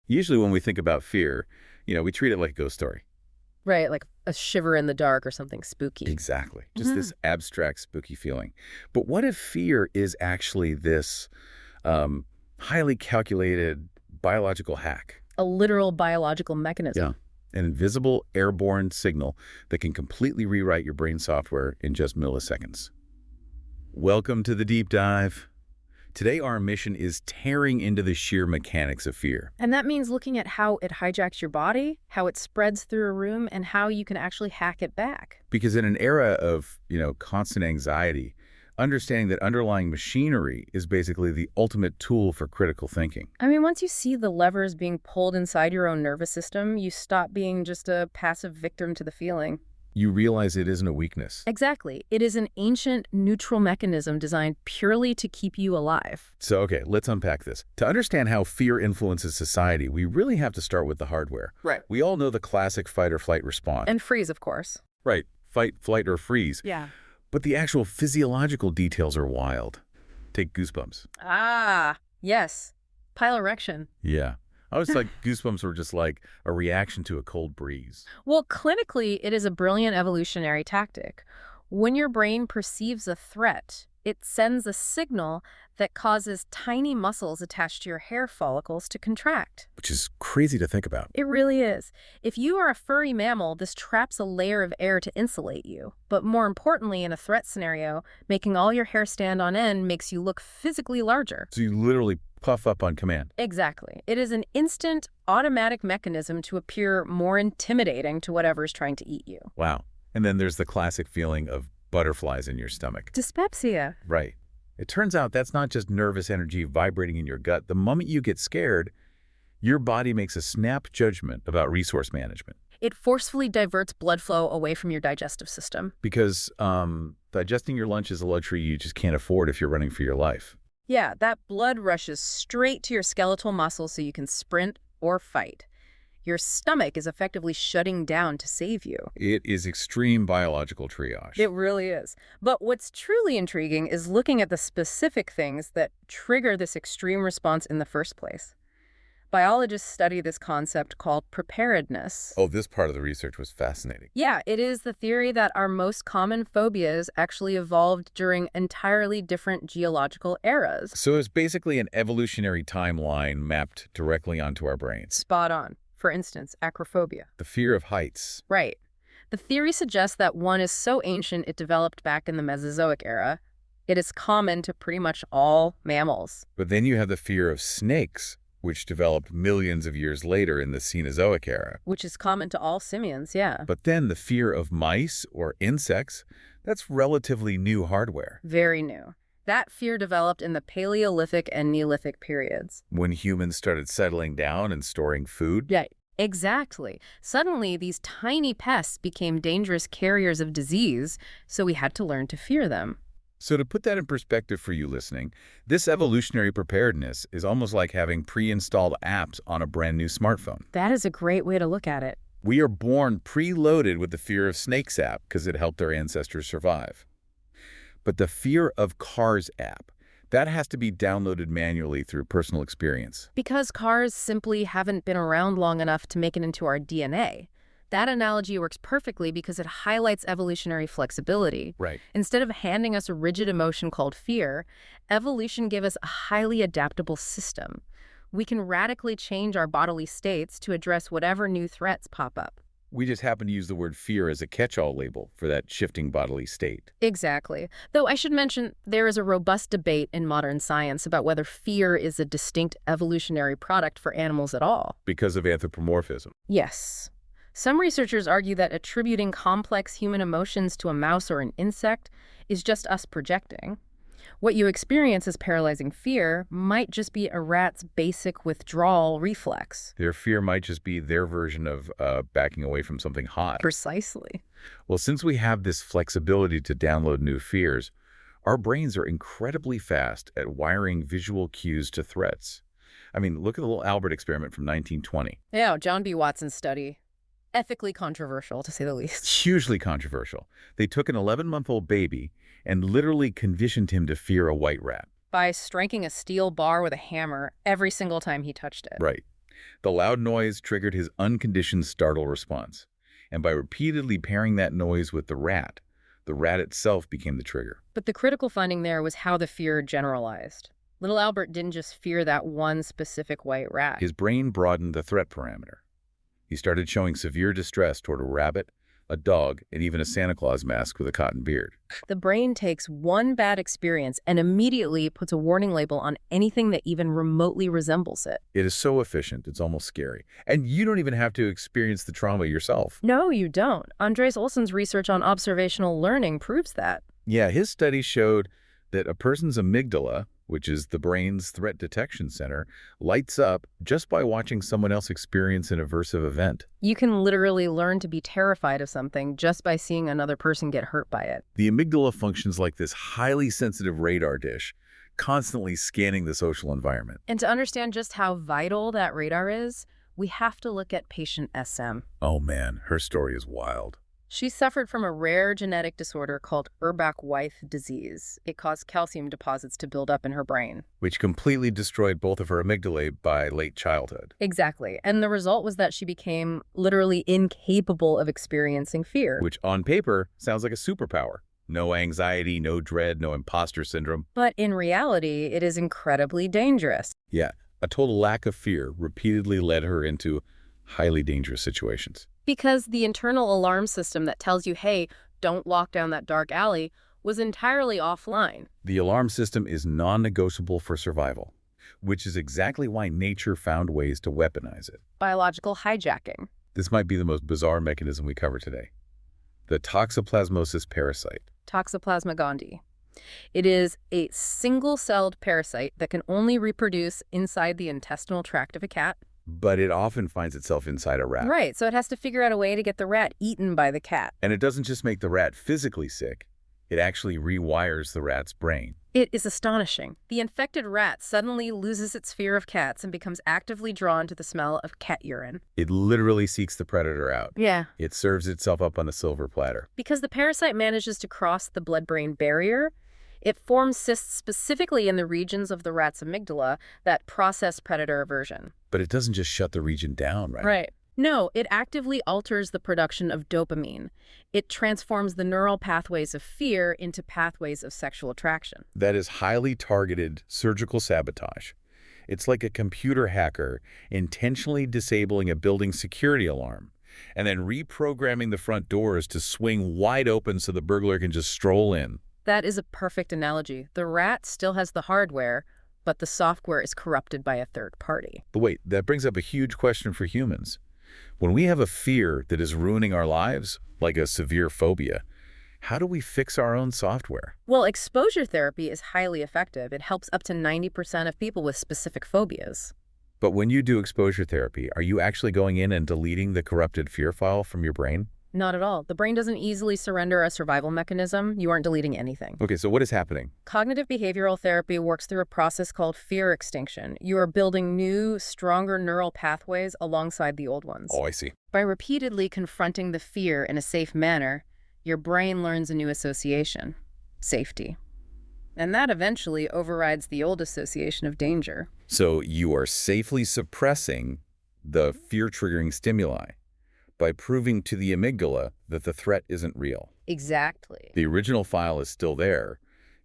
Usually when we think about fear, we treat it like a ghost story. Right, like a shiver in the dark or something spooky. Exactly. Just this abstract, spooky feeling. But what if fear is actually this um, highly calculated biological hack? A literal biological Yeah. mechanism. An invisible airborne signal that can completely rewrite your brain software in just milliseconds. Welcome to the deep dive. Today, our mission is tearing into the sheer mechanics of fear. And that means looking at how it hijacks your body, how it spreads through a room, and how you can actually hack it back. Because in an era of, constant anxiety, understanding that underlying machinery is basically the ultimate tool for critical thinking. I mean, once you see the levers being pulled inside your own nervous system, you stop being just a passive victim to the feeling. You realize it isn't a weakness. Exactly. It is an ancient, neutral mechanism designed purely to keep you alive. So, okay, let's unpack this. To understand how fear influences society, we really have to start with the hardware. Right. We all know the classic fight or flight response. And freeze, of course. Right. Fight, flight, or freeze. Yeah. But the actual physiological details are wild. Take goosebumps. Ah, yes. Piloerection. Yeah. I always thought goosebumps were just like a reaction to a cold breeze. Well, clinically, it is a brilliant evolutionary tactic. When your brain perceives a threat, it sends a signal that causes tiny muscles attached to your hair follicles to contract. Which is crazy to think about. It really is. If you are a furry mammal, this traps a layer of air to insulate you. But more importantly, in a threat scenario, making all your hair stand on end makes you look physically larger. So you literally puff up on command. Exactly. It is an instant, automatic mechanism to appear more intimidating to whatever's trying to eat you. Wow. And then there's the classic feeling of butterflies in your stomach. Dyspepsia. Right. It turns out that's not just nervous energy vibrating in your gut. The moment you get scared, your body makes a snap judgment about resource management. It forcefully diverts blood flow away from your digestive system. Because digesting your lunch is a luxury you just can't afford if you're running for your life. Yeah, that blood rushes straight to your skeletal muscles so you can sprint or fight. Your stomach is effectively shutting down to save you. It is extreme biological triage. It really is. But what's truly intriguing is looking at the specific things that trigger this extreme response in the first place. Biologists study this concept called preparedness. Oh, this part of the research was fascinating. Yeah, it is the theory that our most common phobias actually evolved during entirely different geological eras. So it's basically an evolutionary timeline mapped directly onto our brains. Spot on. For instance, acrophobia. The fear of heights. Right. The theory suggests that one is so ancient it developed back in the Mesozoic era. It is common to pretty much all mammals. But then you have the fear of snakes, which developed millions of years later in the Cenozoic era. Which is common to all simians, yeah. But then the fear of mice or insects, that's relatively new hardware. Very new. That fear developed in the Paleolithic and Neolithic periods. When humans started settling down and storing food. Right. Exactly. Suddenly, these tiny pests became dangerous carriers of disease, so we had to learn to fear them. So to put that in perspective for you listening, this evolutionary preparedness is almost like having pre-installed apps on a brand new smartphone. That is a great way to look at it. We are born preloaded with the fear of snakes app because it helped our ancestors survive. But the fear of cars app, that has to be downloaded manually through personal experience. Because cars simply haven't been around long enough to make it into our DNA. That analogy works perfectly because it highlights evolutionary flexibility. Right. Instead of handing us a rigid emotion called fear, evolution gave us a highly adaptable system. We can radically change our bodily states to address whatever new threats pop up. We just happen to use the word fear as a catch-all label for that shifting bodily state. Exactly. Though I should mention, there is a robust debate in modern science about whether fear is a distinct evolutionary product for animals at all. Because of anthropomorphism. Yes. Some researchers argue that attributing complex human emotions to a mouse or an insect is just us projecting. What you experience as paralyzing fear might just be a rat's basic withdrawal reflex. Their fear might just be their version of backing away from something hot. Precisely. Well, since we have this flexibility to download new fears, our brains are incredibly fast at wiring visual cues to threats. I mean, look at the little Albert experiment from 1920. Yeah, John B. Watson's study. Ethically controversial, to say the least. Hugely controversial. They took an 11-month-old baby and literally conditioned him to fear a white rat. By striking a steel bar with a hammer every single time he touched it. Right. The loud noise triggered his unconditioned startle response, and by repeatedly pairing that noise with the rat itself became the trigger. But the critical finding there was how the fear generalized. Little Albert didn't just fear that one specific white rat. His brain broadened the threat parameter. He started showing severe distress toward a rabbit, a dog, and even a Santa Claus mask with a cotton beard. The brain takes one bad experience and immediately puts a warning label on anything that even remotely resembles it. It is so efficient, it's almost scary. And you don't even have to experience the trauma yourself. No, you don't. Andres Olson's research on observational learning proves that. Yeah, his study showed that a person's amygdala, which is the brain's threat detection center, lights up just by watching someone else experience an aversive event. You can literally learn to be terrified of something just by seeing another person get hurt by it. The amygdala functions like this highly sensitive radar dish, constantly scanning the social environment. And to understand just how vital that radar is, we have to look at patient SM. Oh man, her story is wild. She suffered from a rare genetic disorder called Urbach-Wiethe disease. It caused calcium deposits to build up in her brain. Which completely destroyed both of her amygdalae by late childhood. Exactly. And the result was that she became literally incapable of experiencing fear. Which on paper sounds like a superpower. No anxiety, no dread, no imposter syndrome. But in reality, it is incredibly dangerous. Yeah, a total lack of fear repeatedly led her into highly dangerous situations. Because the internal alarm system that tells you, hey, don't walk down that dark alley, was entirely offline. The alarm system is non-negotiable for survival, which is exactly why nature found ways to weaponize it. Biological hijacking. This might be the most bizarre mechanism we cover today. The toxoplasmosis parasite. Toxoplasma gondii. It is a single-celled parasite that can only reproduce inside the intestinal tract of a cat. But it often finds itself inside a rat. Right, so it has to figure out a way to get the rat eaten by the cat. And it doesn't just make the rat physically sick, it actually rewires the rat's brain. It is astonishing. The infected rat suddenly loses its fear of cats and becomes actively drawn to the smell of cat urine. It literally seeks the predator out. Yeah. It serves itself up on a silver platter. Because the parasite manages to cross the blood-brain barrier, it forms cysts specifically in the regions of the rat's amygdala that process predator aversion. But it doesn't just shut the region down, right? Right. No, it actively alters the production of dopamine. It transforms the neural pathways of fear into pathways of sexual attraction. That is highly targeted surgical sabotage. It's like a computer hacker intentionally disabling a building security alarm and then reprogramming the front doors to swing wide open so the burglar can just stroll in. That is a perfect analogy. The rat still has the hardware, but the software is corrupted by a third party. But wait, that brings up a huge question for humans. When we have a fear that is ruining our lives, like a severe phobia, how do we fix our own software? Well, exposure therapy is highly effective. It helps up to 90% of people with specific phobias. But when you do exposure therapy, are you actually going in and deleting the corrupted fear file from your brain? Not at all. The brain doesn't easily surrender a survival mechanism. You aren't deleting anything. Okay, so what is happening? Cognitive behavioral therapy works through a process called fear extinction. You are building new, stronger neural pathways alongside the old ones. Oh, I see. By repeatedly confronting the fear in a safe manner, your brain learns a new association, safety. And that eventually overrides the old association of danger. So you are safely suppressing the fear-triggering stimuli by proving to the amygdala that the threat isn't real. Exactly. The original file is still there.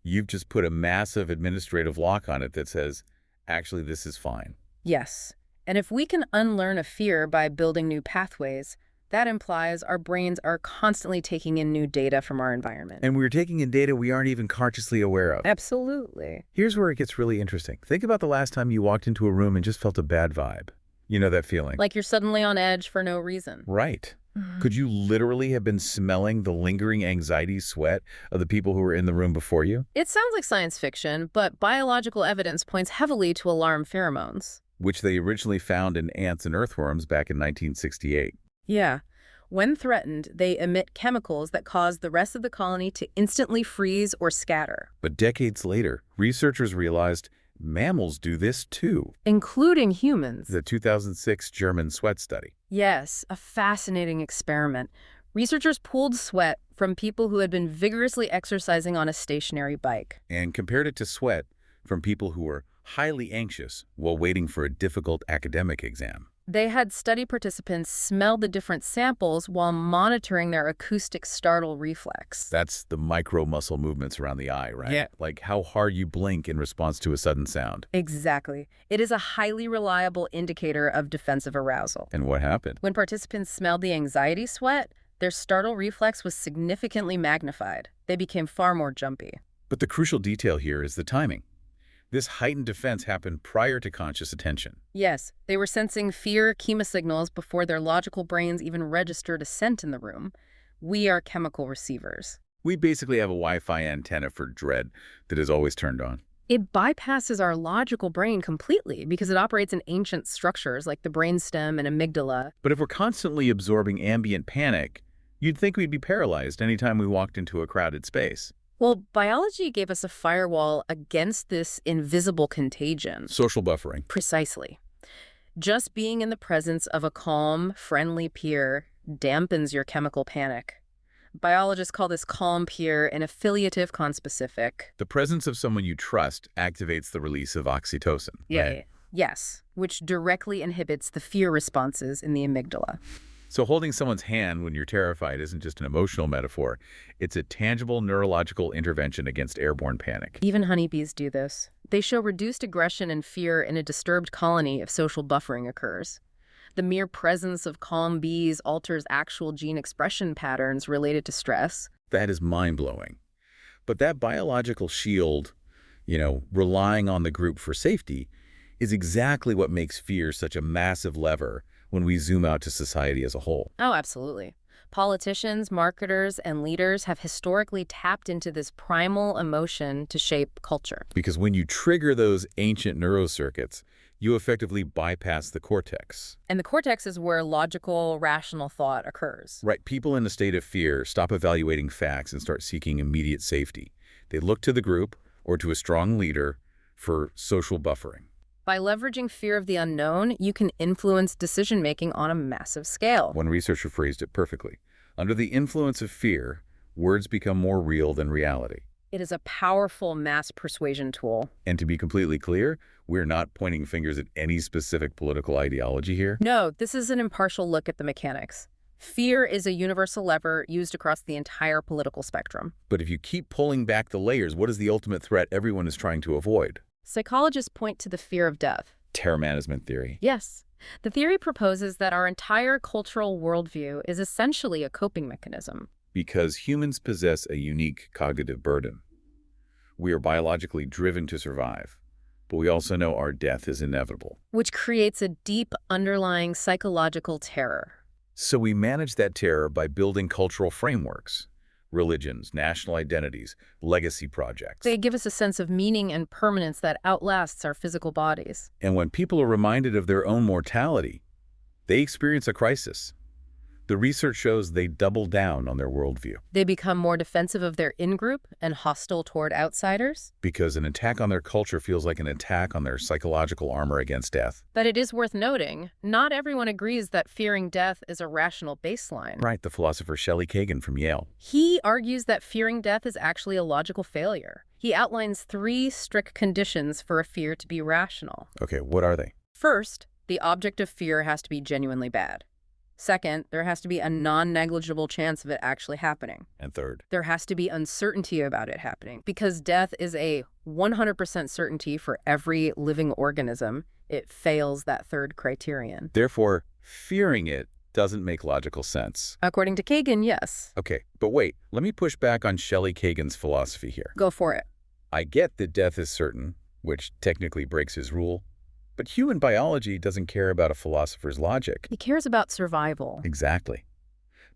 You've just put a massive administrative lock on it that says, actually, this is fine. Yes. And if we can unlearn a fear by building new pathways, that implies our brains are constantly taking in new data from our environment. And we're taking in data we aren't even consciously aware of. Absolutely. Here's where it gets really interesting. Think about the last time you walked into a room and just felt a bad vibe. You know that feeling? Like you're suddenly on edge for no reason. Right. Could you literally have been smelling the lingering anxiety sweat of the people who were in the room before you? It sounds like science fiction, but biological evidence points heavily to alarm pheromones. Which they originally found in ants and earthworms back in 1968. Yeah. When threatened, they emit chemicals that cause the rest of the colony to instantly freeze or scatter. But decades later, researchers realized mammals do this too. Including humans. The 2006 German sweat study. Yes, a fascinating experiment. Researchers pulled sweat from people who had been vigorously exercising on a stationary bike. And compared it to sweat from people who were highly anxious while waiting for a difficult academic exam. They had study participants smell the different samples while monitoring their acoustic startle reflex. That's the micro muscle movements around the eye, right? Yeah. Like how hard you blink in response to a sudden sound. Exactly. It is a highly reliable indicator of defensive arousal. And what happened? When participants smelled the anxiety sweat, their startle reflex was significantly magnified. They became far more jumpy. But the crucial detail here is the timing. This heightened defense happened prior to conscious attention. Yes, they were sensing fear chemosignals before their logical brains even registered a scent in the room. We are chemical receivers. We basically have a Wi-Fi antenna for dread that is always turned on. It bypasses our logical brain completely because it operates in ancient structures like the brainstem and amygdala. But if we're constantly absorbing ambient panic, you'd think we'd be paralyzed anytime we walked into a crowded space. Well, biology gave us a firewall against this invisible contagion. Social buffering. Precisely. Just being in the presence of a calm, friendly peer dampens your chemical panic. Biologists call this calm peer an affiliative conspecific. The presence of someone you trust activates the release of oxytocin. Yeah. Right? Yes, which directly inhibits the fear responses in the amygdala. So holding someone's hand when you're terrified isn't just an emotional metaphor. It's a tangible neurological intervention against airborne panic. Even honeybees do this. They show reduced aggression and fear in a disturbed colony if social buffering occurs. The mere presence of calm bees alters actual gene expression patterns related to stress. That is mind-blowing. But that biological shield, relying on the group for safety, is exactly what makes fear such a massive lever when we zoom out to society as a whole. Oh, absolutely. Politicians, marketers, and leaders have historically tapped into this primal emotion to shape culture. Because when you trigger those ancient neurocircuits, you effectively bypass the cortex. And the cortex is where logical, rational thought occurs. Right. People in a state of fear stop evaluating facts and start seeking immediate safety. They look to the group or to a strong leader for social buffering. By leveraging fear of the unknown, you can influence decision-making on a massive scale. One researcher phrased it perfectly. Under the influence of fear, words become more real than reality. It is a powerful mass persuasion tool. And to be completely clear, we're not pointing fingers at any specific political ideology here. No, this is an impartial look at the mechanics. Fear is a universal lever used across the entire political spectrum. But if you keep pulling back the layers, what is the ultimate threat everyone is trying to avoid? Psychologists point to the fear of death. Terror management theory. Yes. The theory proposes that our entire cultural worldview is essentially a coping mechanism. Because humans possess a unique cognitive burden. We are biologically driven to survive, but we also know our death is inevitable. Which creates a deep underlying psychological terror. So we manage that terror by building cultural frameworks. Religions, national identities, legacy projects. They give us a sense of meaning and permanence that outlasts our physical bodies. And when people are reminded of their own mortality, they experience a crisis. The research shows they double down on their worldview. They become more defensive of their in-group and hostile toward outsiders. Because an attack on their culture feels like an attack on their psychological armor against death. But it is worth noting, not everyone agrees that fearing death is a rational baseline. Right, the philosopher Shelley Kagan from Yale. He argues that fearing death is actually a logical failure. He outlines 3 strict conditions for a fear to be rational. Okay, what are they? First, the object of fear has to be genuinely bad. Second, there has to be a non-negligible chance of it actually happening. And third, there has to be uncertainty about it happening. Because death is a 100% certainty for every living organism, it fails that third criterion. Therefore, fearing it doesn't make logical sense. According to Kagan, yes. Okay, but wait, let me push back on Shelley Kagan's philosophy here. Go for it. I get that death is certain, which technically breaks his rule. But human biology doesn't care about a philosopher's logic. He cares about survival. Exactly.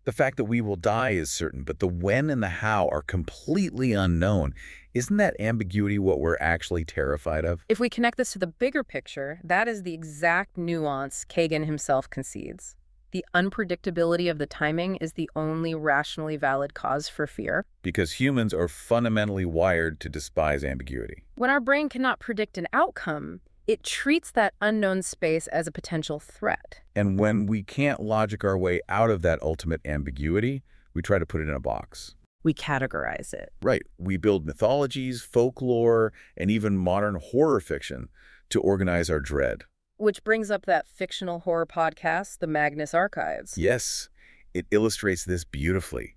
The fact that we will die is certain, but the when and the how are completely unknown. Isn't that ambiguity what we're actually terrified of? If we connect this to the bigger picture, that is the exact nuance Kagan himself concedes. The unpredictability of the timing is the only rationally valid cause for fear. Because humans are fundamentally wired to despise ambiguity. When our brain cannot predict an outcome, it treats that unknown space as a potential threat. And when we can't logic our way out of that ultimate ambiguity, we try to put it in a box. We categorize it. Right. We build mythologies, folklore, and even modern horror fiction to organize our dread. Which brings up that fictional horror podcast, The Magnus Archives. Yes, it illustrates this beautifully.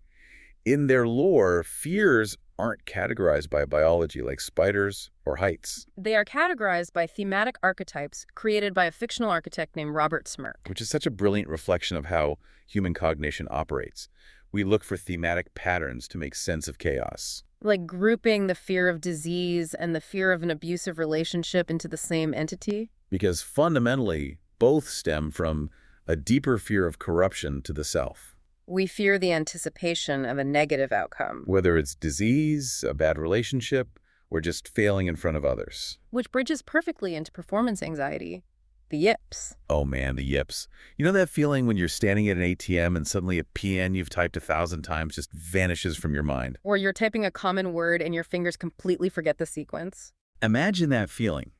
In their lore, fears aren't categorized by biology like spiders or heights, They are categorized by thematic archetypes created by a fictional architect named Robert Smirk. which is such a brilliant reflection of how human cognition operates. We look for thematic patterns to make sense of chaos. Like grouping the fear of disease and the fear of an abusive relationship into the same entity. Because fundamentally, both stem from a deeper fear of corruption to the self. We fear the anticipation of a negative outcome, Whether it's disease, a bad relationship, or just failing in front of others. which bridges perfectly into performance anxiety, the yips. Oh man, the yips. You know that feeling when you're standing at an ATM and suddenly a PN you've typed 1,000 times just vanishes from your mind? Or you're typing a common word and your fingers completely forget the sequence. Imagine that feeling,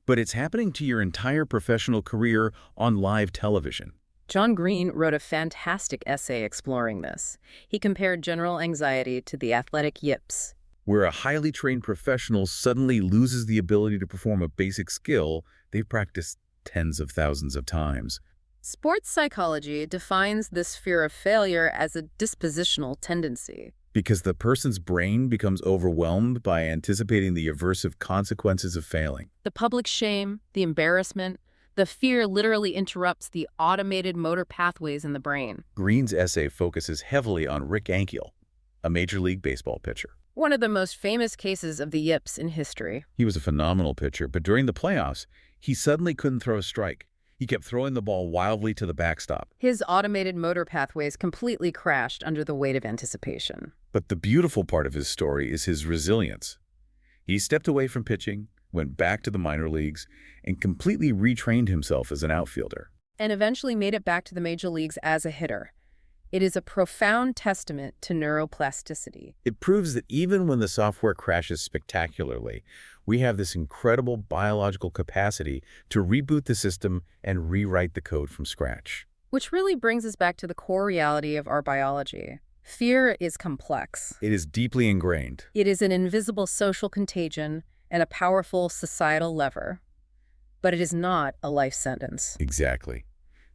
but it's happening to your entire professional career on live television. John Green wrote a fantastic essay exploring this. He compared general anxiety to the athletic yips. Where a highly trained professional suddenly loses the ability to perform a basic skill they've practiced tens of thousands of times. Sports psychology defines this fear of failure as a dispositional tendency. Because the person's brain becomes overwhelmed by anticipating the aversive consequences of failing. The public shame, the embarrassment, the fear literally interrupts the automated motor pathways in the brain. Green's essay focuses heavily on Rick Ankiel, a Major League Baseball pitcher. One of the most famous cases of the yips in history. He was a phenomenal pitcher, but during the playoffs, he suddenly couldn't throw a strike. He kept throwing the ball wildly to the backstop. His automated motor pathways completely crashed under the weight of anticipation. But the beautiful part of his story is his resilience. He stepped away from pitching, went back to the minor leagues, and completely retrained himself as an outfielder. And eventually made it back to the major leagues as a hitter. It is a profound testament to neuroplasticity. It proves that even when the software crashes spectacularly, we have this incredible biological capacity to reboot the system and rewrite the code from scratch. Which really brings us back to the core reality of our biology. Fear is complex. It is deeply ingrained. It is an invisible social contagion and a powerful societal lever. But it is not a life sentence. Exactly.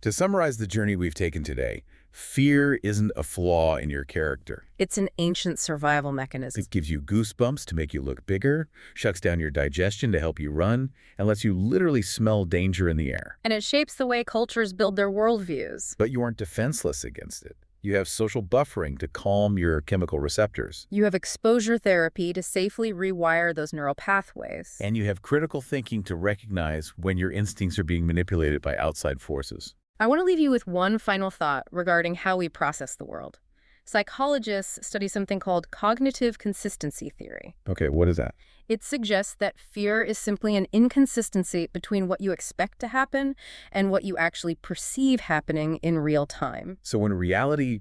To summarize the journey we've taken today, fear isn't a flaw in your character. It's an ancient survival mechanism. It gives you goosebumps to make you look bigger, shuts down your digestion to help you run, and lets you literally smell danger in the air. And it shapes the way cultures build their worldviews. But you aren't defenseless against it. You have social buffering to calm your chemical receptors. You have exposure therapy to safely rewire those neural pathways. And you have critical thinking to recognize when your instincts are being manipulated by outside forces. I want to leave you with one final thought regarding how we process the world. Psychologists study something called cognitive consistency theory. Okay, what is that? It suggests that fear is simply an inconsistency between what you expect to happen and what you actually perceive happening in real time. So when reality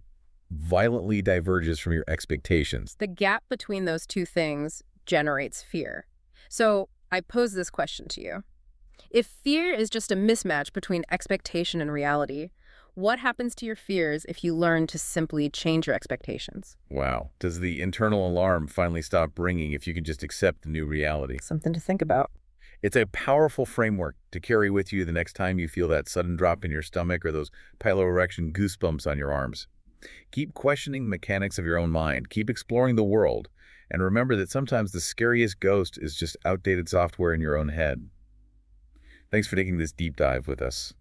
violently diverges from your expectations, The gap between those two things generates fear. So I pose this question to you. If fear is just a mismatch between expectation and reality, what happens to your fears if you learn to simply change your expectations? wow, does the internal alarm finally stop ringing if you can just accept the new reality? Something to think about. It's a powerful framework to carry with you the next time you feel that sudden drop in your stomach or those piloerection goosebumps on your arms. Keep questioning the mechanics of your own mind. Keep exploring the world. And remember that sometimes the scariest ghost is just outdated software in your own head. Thanks for taking this deep dive with us.